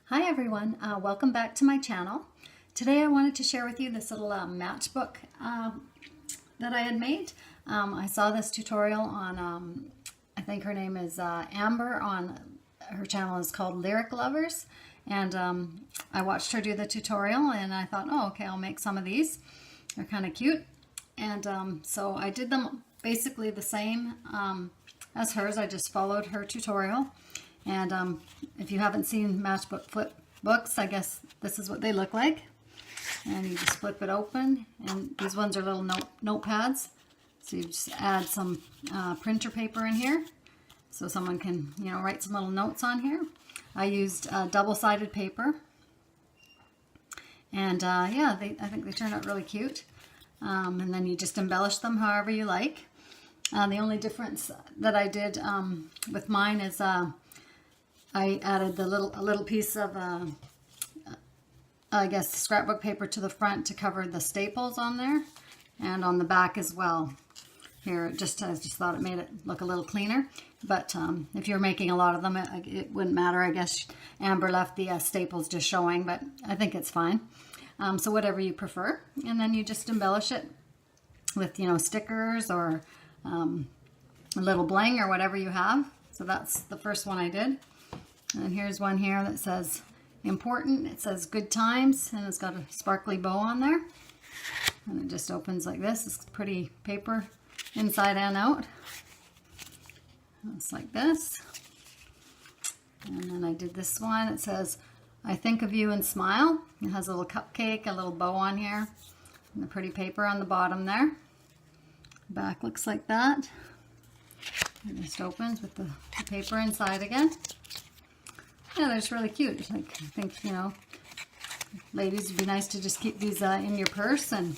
Hi everyone, welcome back to my channel. Today I wanted to share with you this little matchbook that I had made. I saw this tutorial on, I think her name is Amber, on her channel is called Lyric Lovers, and I watched her do the tutorial and I thought, oh okay, I'll make some of these. They're kind of cute, and so I did them basically the same as hers. I just followed her tutorial. And if you haven't seen matchbook flip books, I guess this is what they look like. And you just flip it open, and these ones are little notepads. So you just add some printer paper in here, so someone can, write some little notes on here. I used double-sided paper, and yeah, I think they turned out really cute. And then you just embellish them however you like. The only difference that I did with mine is I added a little piece of, I guess, scrapbook paper to the front to cover the staples on there, and on the back as well. Here, I just thought it made it look a little cleaner. But if you're making a lot of them, it wouldn't matter. I guess Amber left the staples just showing, but I think it's fine. So whatever you prefer, and then you just embellish it with, stickers or a little bling or whatever you have. So that's the first one I did. And here's one here that says important. It says good times, and it's got a sparkly bow on there. And it just opens like this. It's pretty paper inside and out. It's like this. And then I did this one. It says, I think of you and smile. It has a little cupcake, a little bow on here, and the pretty paper on the bottom there. Back looks like that. It just opens with the paper inside again. Yeah, they're just really cute. Like, I think, ladies, it'd be nice to just keep these in your purse and,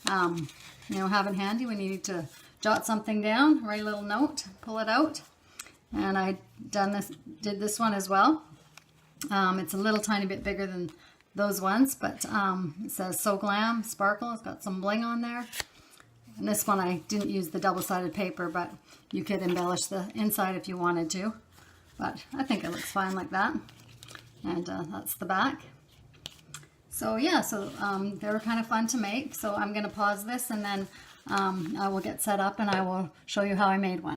have it handy when you need to jot something down, write a little note, pull it out. And I did this one as well. It's a little tiny bit bigger than those ones, but it says So Glam Sparkle. It's got some bling on there. And this one I didn't use the double-sided paper, but you could embellish the inside if you wanted to. But I think it looks fine like that. And that's the back. So yeah, they were kind of fun to make. So I'm going to pause this, and then I will get set up and I will show you how I made one.